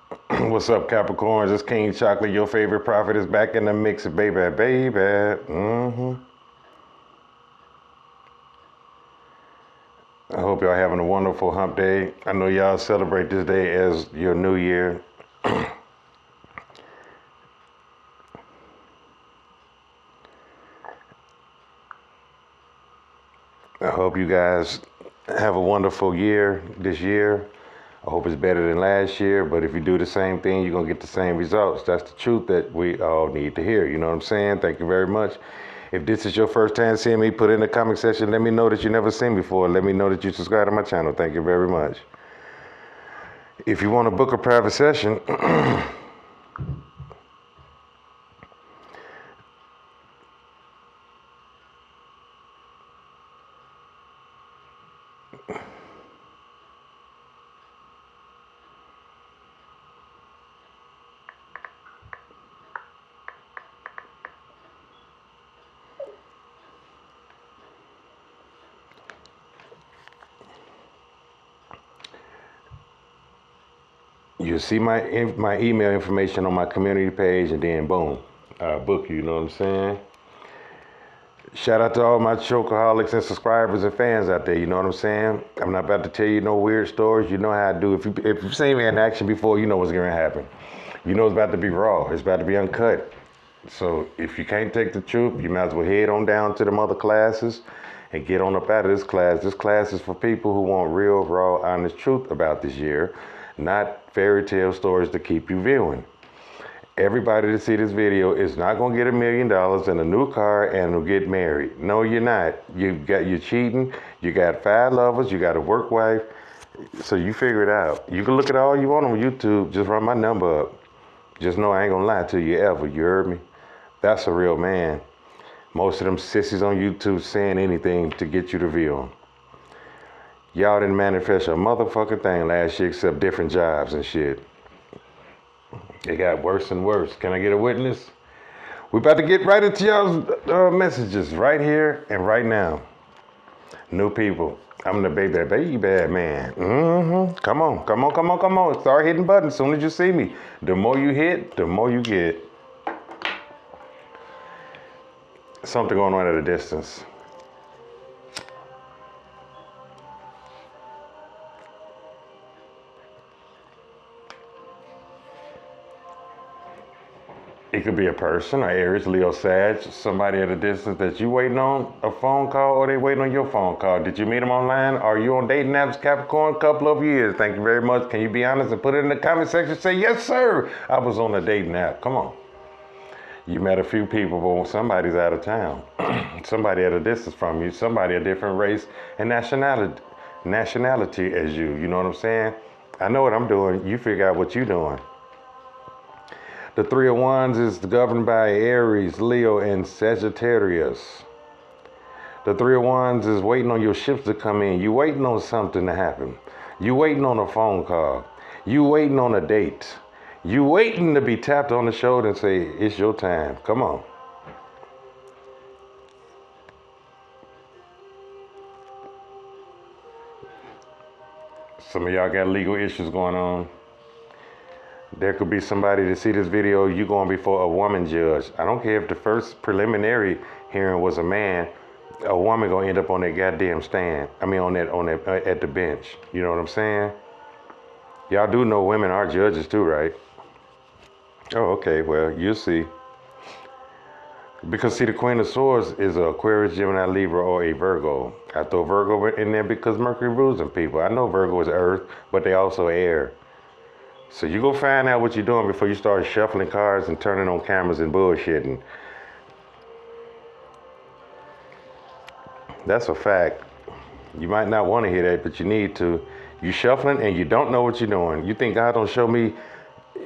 What's up, Capricorn? It's King Chocolate. Your favorite prophet is back in the mix, baby, baby. I hope y'all having a wonderful hump day. I know y'all celebrate this day as your new year. I hope you guys have a wonderful year this year. I hope it's better than last year, but if you do the same thing, you're going to get the same results. That's the truth that we all need to hear. You know what I'm saying? Thank you very much. If this is your first time seeing me, put it in the comment section. Let me know that you never seen me before. Let me know that you subscribe to my channel. Thank you very much. If you want to book a private session, you'll see my email information on my community page, and then boom, I'll book you. You know what I'm saying? Shout out to all my chocoholics and subscribers and fans out there. You know what I'm saying? I'm not about to tell you no weird stories. You know how I do. If you've seen me in action before, you know what's going to happen. You know it's about to be raw. It's about to be uncut. So if you can't take the truth, you might as well head on down to them other classes and get on up out of this class. This class is for people who want real, raw, honest truth about this year, not fairy tale stories to keep you viewing. Everybody to see this video is not gonna get $1 million and a new car and will get married. No, you're not. You're cheating. You got 5 lovers. You got a work wife. So you figure it out. You can look at all you want on YouTube. Just run my number up. Just know I ain't gonna lie to you ever. You heard me? That's a real man. Most of them sissies on YouTube saying anything to get you to view them. Y'all didn't manifest a motherfucking thing last year except different jobs and shit. It got worse and worse. Can I get a witness? We're about to get right into y'all's messages right here and right now. New people, I'm the baby man. Come on, come on, come on, come on. Start hitting buttons as soon as you see me. The more you hit, the more you get. Something going on at a distance. It could be a person, or Aries, Leo, Sag, somebody at a distance that you waiting on a phone call, or they waiting on your phone call. Did you meet them online? Are you on dating apps, Capricorn? Couple of years. Thank you very much. Can you be honest and put it in the comment section? Say, yes, sir. I was on a dating app. Come on. You met a few people, but somebody's out of town. Somebody at a distance from you. Somebody a different race and nationality as you. You know what I'm saying? I know what I'm doing. You figure out what you're doing. The 3 of Wands is governed by Aries, Leo, and Sagittarius. The 3 of Wands is waiting on your ships to come in. You waiting on something to happen. You waiting on a phone call. You waiting on a date. You waiting to be tapped on the shoulder and say, it's your time. Come on. Some of y'all got legal issues going on. There could be somebody to see this video, you going before a woman judge. I don't care if the first preliminary hearing was a man, a woman gonna end up on that goddamn stand. I mean on that at the bench. You know what I'm saying? Y'all do know women are judges too, right? Oh, okay, well, you'll see. Because see, the Queen of Swords is a Aquarius, Gemini, Libra, or a Virgo. I throw Virgo in there because Mercury rules them people. I know Virgo is Earth, but they also air. So you go find out what you're doing before you start shuffling cards and turning on cameras and bullshitting. That's a fact. You might not want to hear that, but you need to. You shuffling and you don't know what you're doing. You think God don't show me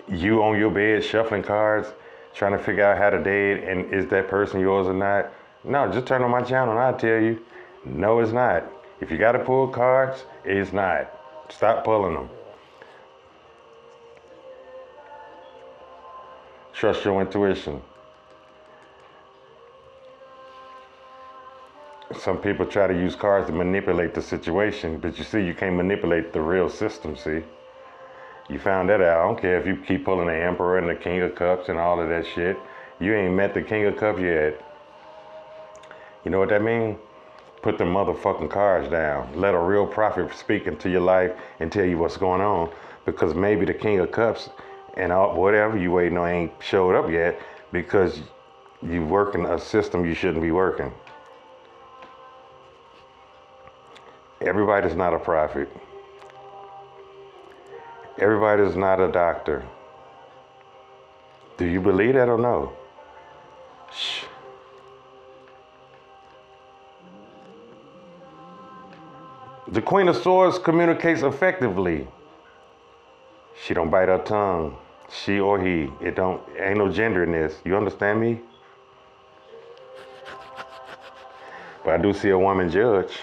you on your bed shuffling cards, trying to figure out how to date and is that person yours or not? No, just turn on my channel and I'll tell you. No, it's not. If you got to pull cards, it's not. Stop pulling them. Trust your intuition. Some people try to use cards to manipulate the situation, but you see, you can't manipulate the real system, see? You found that out. I don't care if you keep pulling the Emperor and the King of Cups and all of that shit. You ain't met the King of Cups yet. You know what that means? Put the motherfucking cards down. Let a real prophet speak into your life and tell you what's going on. Because maybe the King of Cups and all, whatever you waiting on ain't showed up yet because you working a system you shouldn't be working. Everybody's not a prophet. Everybody's not a doctor. Do you believe that or no? Shh. The Queen of Swords communicates effectively. She don't bite her tongue. She or he. Ain't no gender in this. You understand me? But I do see a woman judge.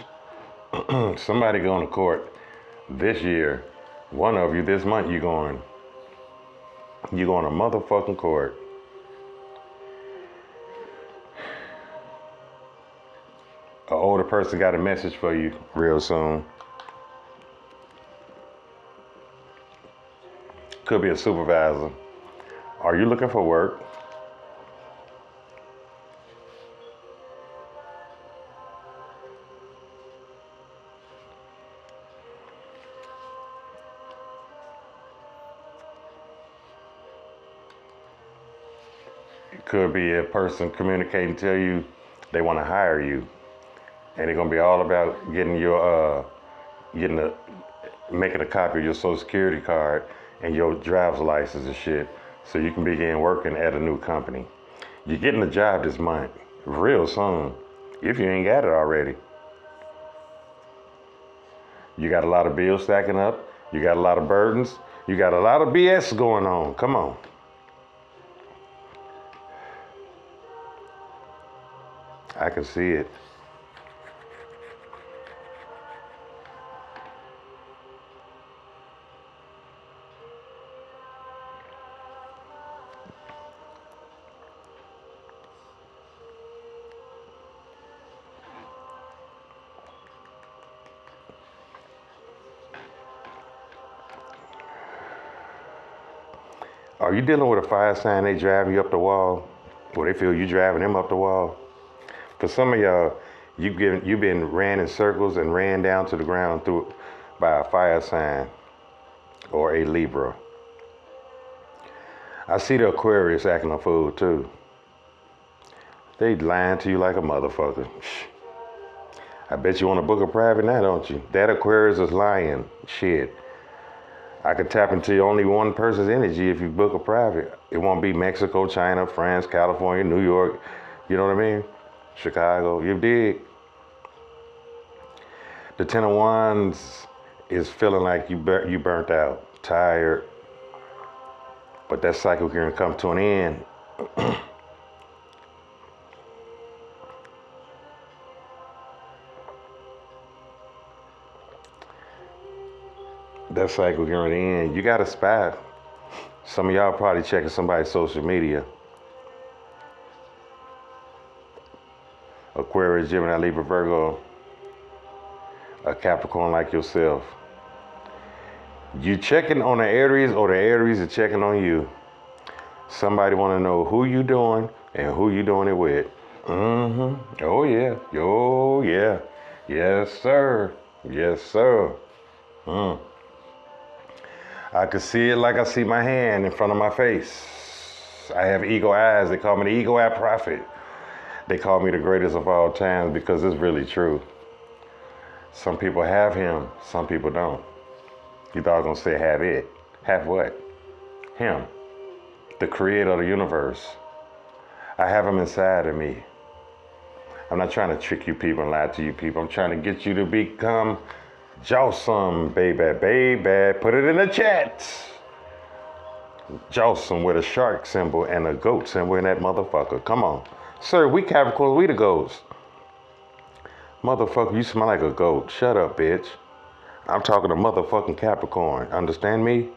Somebody going to court this year. One of you this month you going. You going to motherfucking court. An older person got a message for you real soon. Could be a supervisor. Are you looking for work? It could be a person communicating, tell you they want to hire you. And they're gonna be all about getting your making a copy of your social security card and your driver's license and shit so you can begin working at a new company. You're getting a job this month, real soon, if you ain't got it already. You got a lot of bills stacking up, you got a lot of burdens, you got a lot of BS going on. Come on. I can see it. Are you dealing with a fire sign, they driving you up the wall? Or they feel you driving them up the wall? For some of y'all, you've been ran in circles and ran down to the ground by a fire sign or a Libra. I see the Aquarius acting a fool too. They lying to you like a motherfucker. I bet you want to book a private now, don't you? That Aquarius is lying. Shit. I could tap into only one person's energy if you book a private. It won't be Mexico, China, France, California, New York. You know what I mean? Chicago. You dig? The Ten of Wands is feeling like you burnt out, tired. But that cycle can come to an end. That cycle going to end. You got a spy. Some of y'all probably checking somebody's social media. Aquarius, Gemini, Libra, Virgo. A Capricorn like yourself. You checking on the Aries or the Aries are checking on you. Somebody want to know who you doing and who you doing it with. Mm-hmm. Oh yeah. Oh yeah. Yes, sir. Yes, sir. I can see it like I see my hand in front of my face. I have eagle eyes. They call me the eagle eye prophet. They call me the greatest of all times because it's really true. Some people have him, some people don't. You thought I was gonna say have it. Have what? Him. The creator of the universe. I have him inside of me. I'm not trying to trick you people and lie to you people. I'm trying to get you to become Jawsome, baby. Put it in the chat. Jawsome with a shark symbol and a goat symbol in that motherfucker. Come on. Sir, we Capricorn, we the goats. Motherfucker, you smell like a goat. Shut up, bitch. I'm talking to motherfucking Capricorn. Understand me?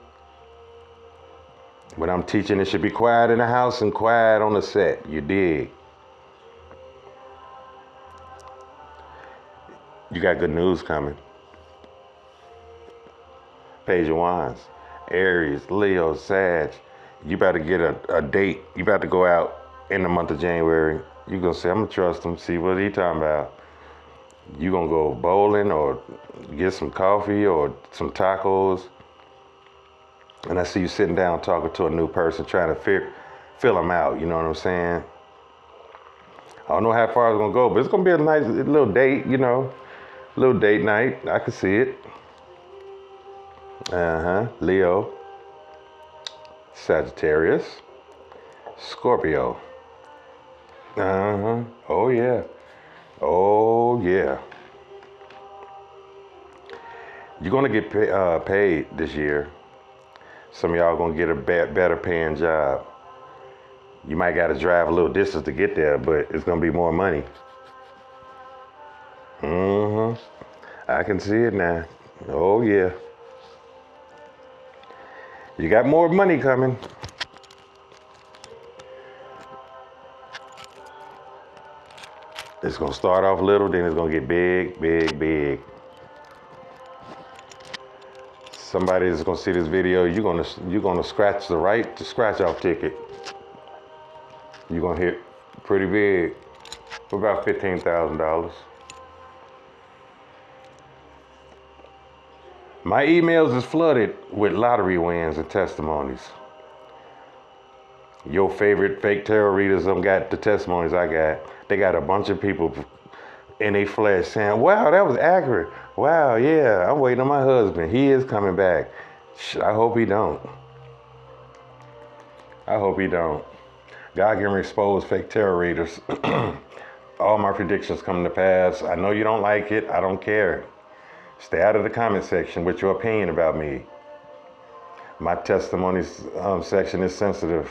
When I'm teaching, it should be quiet in the house and quiet on the set. You dig? You got good news coming. Page of Wands. Aries, Leo, Sag. You better get a date. You better go out in the month of January. You gonna say, I'm gonna trust him, see what he talking about. You gonna go bowling or get some coffee or some tacos. And I see you sitting down talking to a new person, trying to fill them out, you know what I'm saying? I don't know how far it's gonna go, but it's gonna be a nice little date, you know, little date night. I can see it. Leo, Sagittarius, Scorpio. Oh yeah. Oh yeah. You're gonna get paid this year. Some of y'all gonna get a better paying job. You might gotta drive a little distance to get there, but it's gonna be more money. I can see it now. Oh yeah. You got more money coming. It's gonna start off little, then it's gonna get big, big, big. Somebody is gonna see this video. You're gonna scratch the right to scratch off ticket. You're gonna hit pretty big for about $15,000. My emails is flooded with lottery wins and testimonies. Your favorite fake tarot readers got the testimonies I got. They got a bunch of people in their flesh saying, wow, that was accurate. Wow, yeah, I'm waiting on my husband. He is coming back. I hope he don't. I hope he don't. God can expose fake tarot readers. All my predictions come to pass. I know you don't like it. I don't care. Stay out of the comment section with your opinion about me. My testimonies section is sensitive.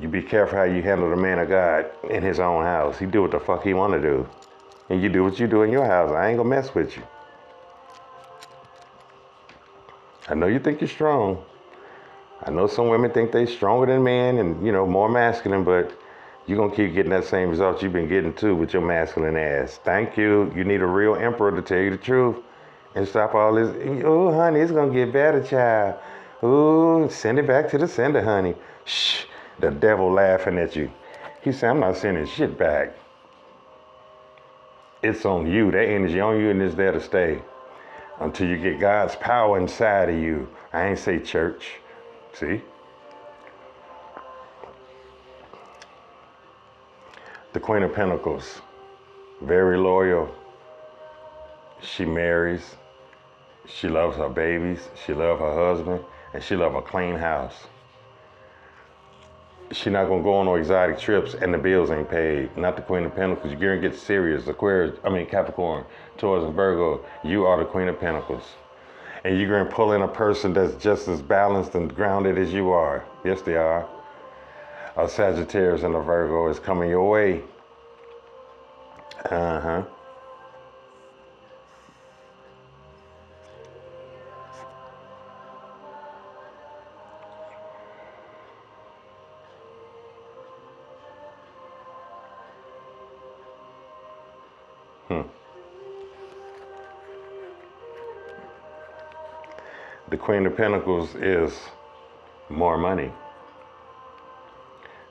You be careful how you handle the man of God in his own house. He do what the fuck he want to do. And you do what you do in your house. I ain't gonna mess with you. I know you think you're strong. I know some women think they stronger than men and, you know, more masculine, but you're gonna keep getting that same result you've been getting too with your masculine ass. Thank you. You need a real emperor to tell you the truth and stop all this. Oh, honey, it's gonna get better, child. Oh, send it back to the sender, honey. Shh, the devil laughing at you. He said, I'm not sending shit back. It's on you. That energy on you and it's there to stay until you get God's power inside of you. I ain't say church. See? The Queen of Pentacles, very loyal. She marries. She loves her babies. She loves her husband. And she loves a clean house. She's not going to go on no exotic trips and the bills ain't paid. Not the Queen of Pentacles. You're going to get serious. Capricorn, Taurus, and Virgo. You are the Queen of Pentacles. And you're going to pull in a person that's just as balanced and grounded as you are. Yes, they are. A Sagittarius and a Virgo is coming your way. The Queen of Pentacles is more money.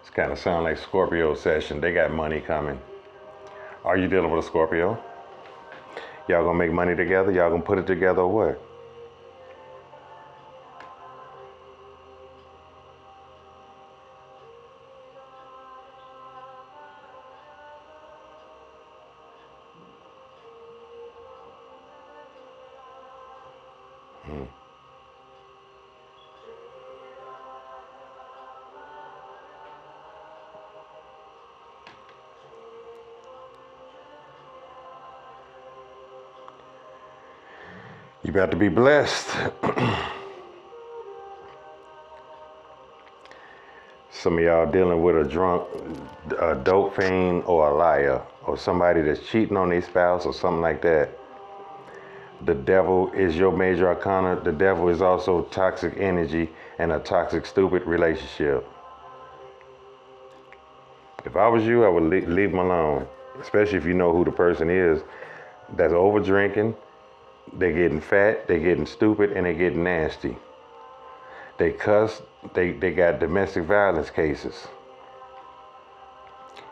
It's kind of sound like Scorpio session. They got money coming. Are you dealing with a Scorpio? Y'all gonna make money together? Y'all gonna put it together or what? You about to be blessed. Some of y'all dealing with a drunk, a dope fiend, or a liar, or somebody that's cheating on their spouse or something like that. The devil is your major arcana. The devil is also toxic energy and a toxic, stupid relationship. If I was you, I would leave them alone, especially if you know who the person is that's over drinking. They're getting fat, they're getting stupid, and they're getting nasty. They cuss. They got domestic violence cases.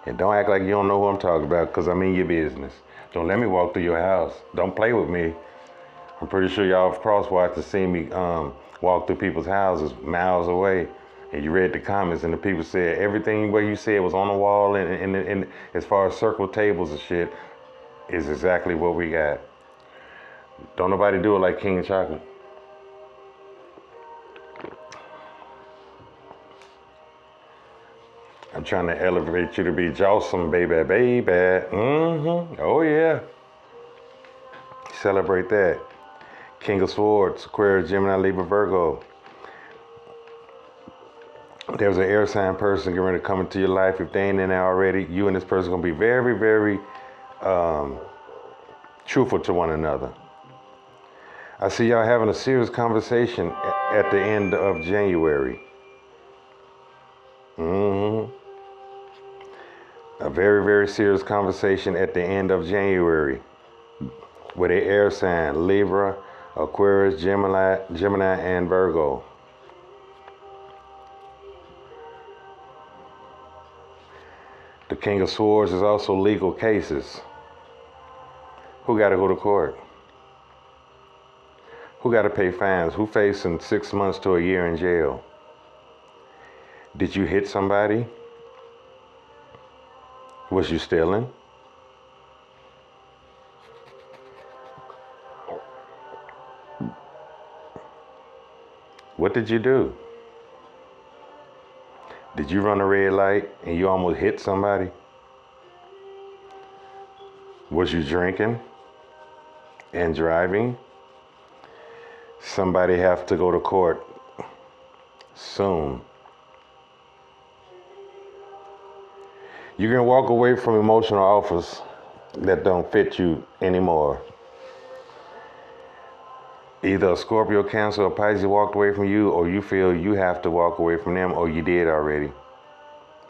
And don't act like you don't know who I'm talking about, because I'm in your business. Don't let me walk through your house. Don't play with me. I'm pretty sure y'all have crosswatched to see me walk through people's houses miles away. And you read the comments, and the people said everything what you said was on the wall, and as far as circle tables and shit, is exactly what we got. Don't nobody do it like King Chocolate. I'm trying to elevate you to be Jawsome, baby, baby. Oh, yeah. Celebrate that. King of Swords, Aquarius, Gemini, Libra, Virgo. There's an air sign person getting ready to come into your life. If they ain't in there already, you and this person are going to be very, very truthful to one another. I see y'all having a serious conversation at the end of January. A very, very serious conversation at the end of January with an air sign, Libra, Aquarius, Gemini, and Virgo. The King of Swords is also legal cases. Who got to go to court? Who got to pay fines? Who facing 6 months to a year in jail? Did you hit somebody? Was you stealing? What did you do? Did you run a red light and you almost hit somebody? Was you drinking and driving? Somebody have to go to court soon. You're going to walk away from emotional offers that don't fit you anymore. Either a Scorpio, Cancer, or Pisces walked away from you, or you feel you have to walk away from them, or you did already.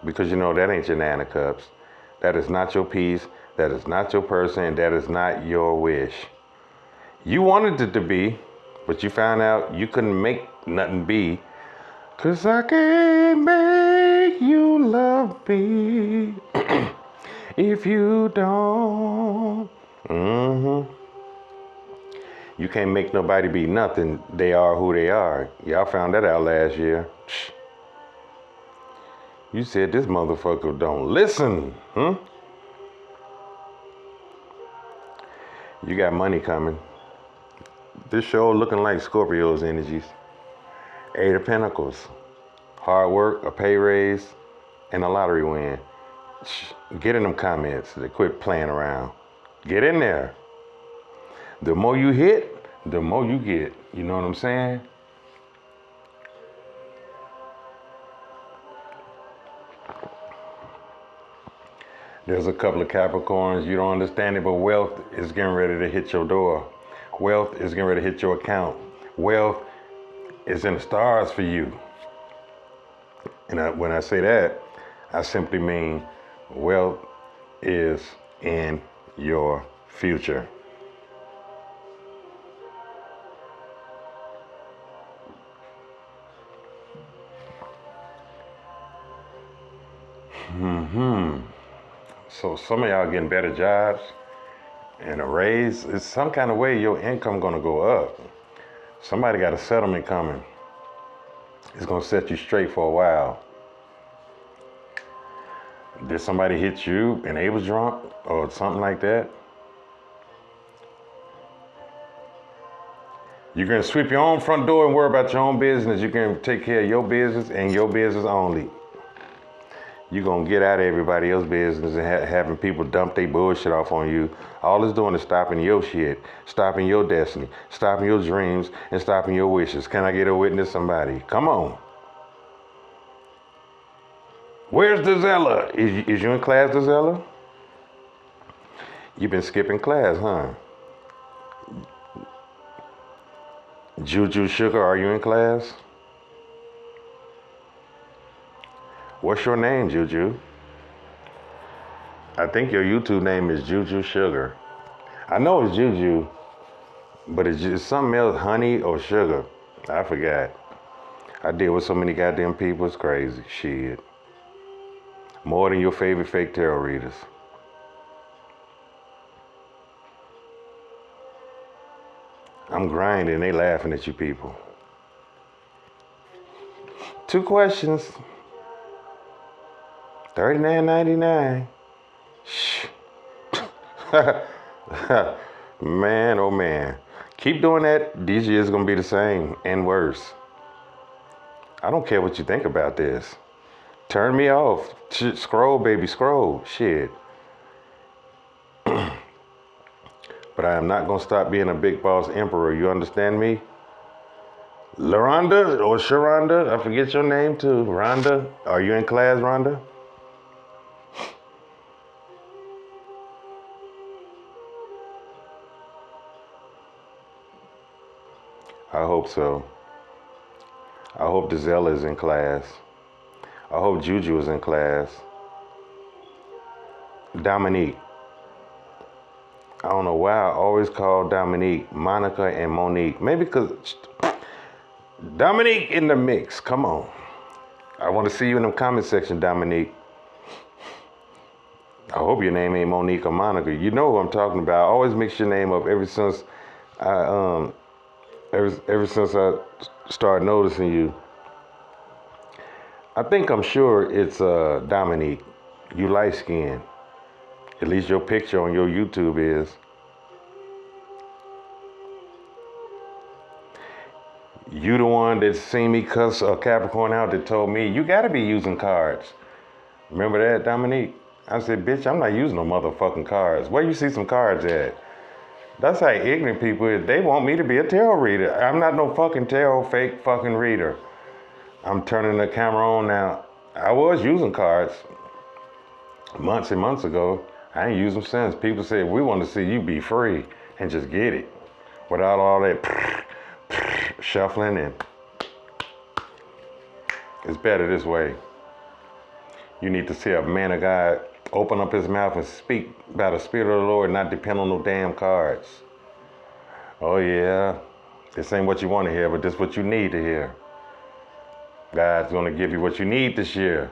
Because you know that ain't your Nine of Cups. That is not your piece. That is not your person. And that is not your wish. You wanted it to be, but you found out you couldn't make nothing be. 'Cause I can't make you love me if you don't. You can't make nobody be nothing. They are who they are. Y'all found that out last year. You said this motherfucker don't listen. You got money coming. This show looking like Scorpio's energies. 8 of Pentacles. Hard work, a pay raise, and a lottery win. Get in them comments. They quit playing around. Get in there. The more you hit, the more you get. You know what I'm saying? There's a couple of Capricorns. You don't understand it, but wealth is getting ready to hit your door. Wealth is getting ready to hit your account. Wealth is in the stars for you. And when I say that, I simply mean wealth is in your future. So some of y'all getting better jobs and a raise. It's some kind of way your income gonna go up. Somebody got a settlement coming. It's gonna set you straight for a while. Did somebody hit you and they was drunk or something like that? You're gonna sweep your own front door and worry about your own business. You're gonna take care of your business and your business only. You're going to get out of everybody else's business and having people dump their bullshit off on you. All it's doing is stopping your shit, stopping your destiny, stopping your dreams, and stopping your wishes. Can I get a witness, somebody? Come on. Where's Dezella? Is you in class, Dezella? You've been skipping class, huh? Juju Sugar, are you in class? What's your name, Juju? I think your YouTube name is Juju Sugar. I know it's Juju, but it's just something else, honey or sugar. I forgot. I deal with so many goddamn people, it's crazy. Shit. More than your favorite fake tarot readers. I'm grinding, they laughing at you people. 2 questions. $39.99. Shh. Man, oh man. Keep doing that. These years gonna be the same and worse. I don't care what you think about this. Turn me off. Scroll, baby, scroll. Shit. But I am not gonna stop being a big boss emperor. You understand me? LaRonda or Sharonda, I forget your name too. Rhonda, are you in class, Rhonda? I hope so. I hope Dezella is in class. I hope Juju is in class. Dominique. I don't know why I always call Dominique Monica and Monique. Maybe because Dominique in the mix. Come on. I want to see you in the comment section, Dominique. I hope your name ain't Monique or Monica. You know who I'm talking about. I always mix your name up ever since I started noticing you. I'm sure it's Dominique. You light skinned. At least your picture on your YouTube is. You the one that seen me cuss a Capricorn out that told me, you gotta be using cards. Remember that, Dominique? I said, bitch, I'm not using no motherfucking cards. Where you see some cards at? That's how ignorant people is. They want me to be a tarot reader. I'm not no fucking tarot fake fucking reader. I'm turning the camera on now. I was using cards months and months ago. I ain't used them since. People said, we want to see you be free and just get it without all that shuffling, and it's better this way. You need to see a man of God open up his mouth and speak by the Spirit of the Lord, not depend on no damn cards. Oh yeah, this ain't what you want to hear, but this is what you need to hear. God's going to give you what you need this year.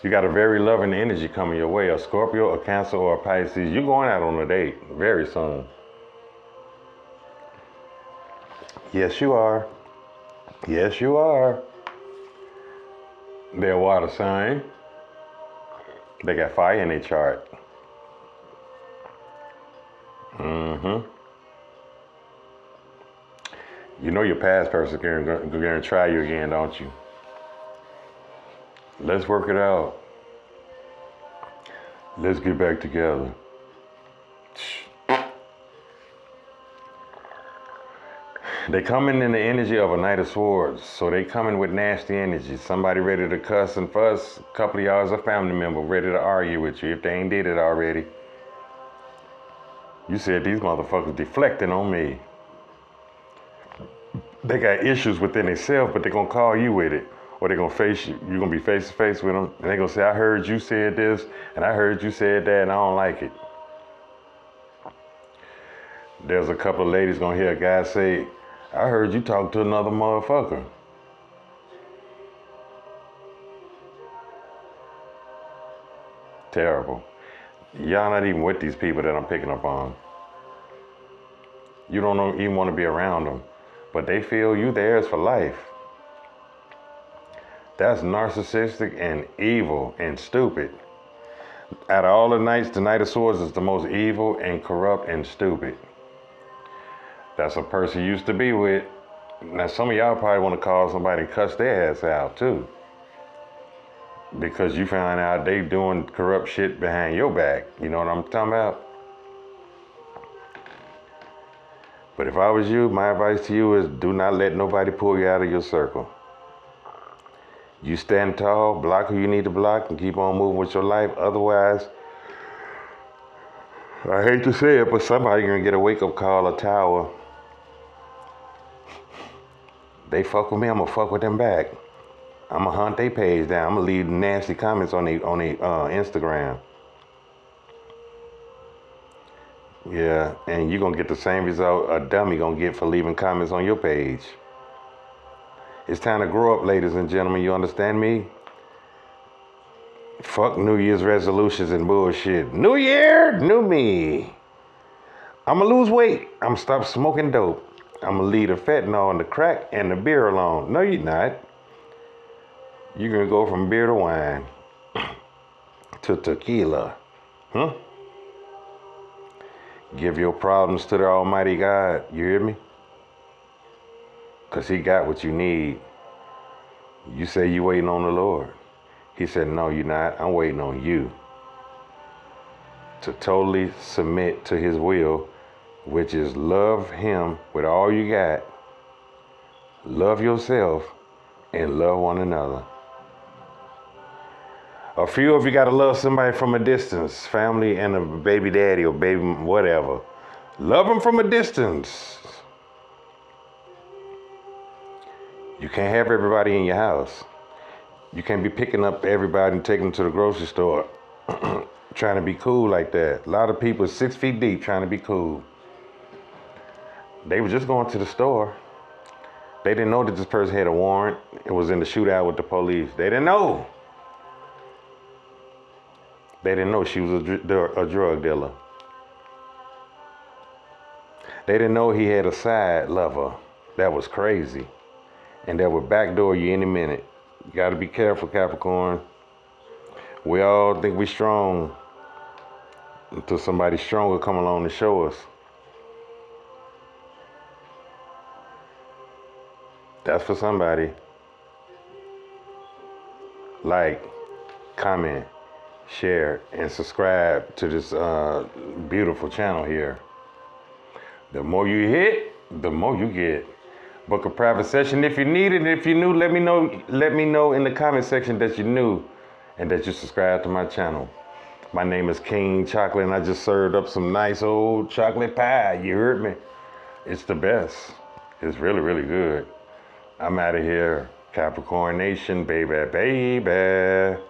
You got a very loving energy coming your way, a Scorpio, a Cancer, or a Pisces. You're going out on a date very soon. Yes, you are. Yes, you are. They're a water sign. They got fire in their chart. You know your past person going to try you again, don't you? Let's work it out. Let's get back together. They coming in the energy of a Knight of Swords, so they coming with nasty energy. Somebody ready to cuss and fuss. A couple of y'all is a family member ready to argue with you if they ain't did it already. You said these motherfuckers deflecting on me. They got issues within themselves, but they're gonna call you with it. Or they're gonna face you. You're gonna be face to face with them, and they're gonna say, I heard you said this, and I heard you said that, and I don't like it. There's a couple of ladies gonna hear a guy say, I heard you talk to another motherfucker. Terrible. Y'all not even with these people that I'm picking up on. You don't even want to be around them, but they feel you theirs for life. That's narcissistic and evil and stupid. Out of all the knights, the Knight of Swords is the most evil and corrupt and stupid. That's a person you used to be with. Now, some of y'all probably want to call somebody and cuss their ass out, too. Because you found out they doing corrupt shit behind your back. You know what I'm talking about? But if I was you, my advice to you is do not let nobody pull you out of your circle. You stand tall, block who you need to block, and keep on moving with your life. Otherwise, I hate to say it, but somebody's going to get a wake-up call, a tower. They fuck with me, I'm going to fuck with them back. I'm going to hunt their page down. I'm going to leave nasty comments on their Instagram. Yeah, and you're gonna get the same result a dummy gonna get for leaving comments on your page. It's time to grow up, ladies and gentlemen. You understand me? Fuck New Year's resolutions and bullshit. New Year, new me. I'ma lose weight. I'ma stop smoking dope. I'ma leave the fentanyl and the crack and the beer alone. No, you're not. You're gonna go from beer to wine to tequila. Huh? Give your problems to the Almighty God. You hear me? Because He got what you need. You say you waiting on the Lord. He said, no, you're not. I'm waiting on you to totally submit to His will, which is love Him with all you got, love yourself, and love one another. A few of you got to love somebody from a distance, family and a baby daddy or baby whatever. Love them from a distance. You can't have everybody in your house. You can't be picking up everybody and taking them to the grocery store trying to be cool like that. A lot of people 6 feet deep trying to be cool. They were just going to the store. They didn't know that this person had a warrant and was in the shootout with the police. They didn't know. They didn't know she was a drug dealer. They didn't know he had a side lover that was crazy and that would backdoor you any minute. You got to be careful, Capricorn. We all think we're strong until somebody stronger come along and show us. That's for somebody. Like, comment, share, and subscribe to this beautiful channel here. The more you hit, the more you get. Book a private session if you need it. And if you're new, let me know in the comment section that you're new and that you subscribe to my channel. My name is King Chocolate, and I just served up some nice old chocolate pie. You heard me? It's the best. It's really, really good. I'm out of here. Capricorn Nation, baby, baby.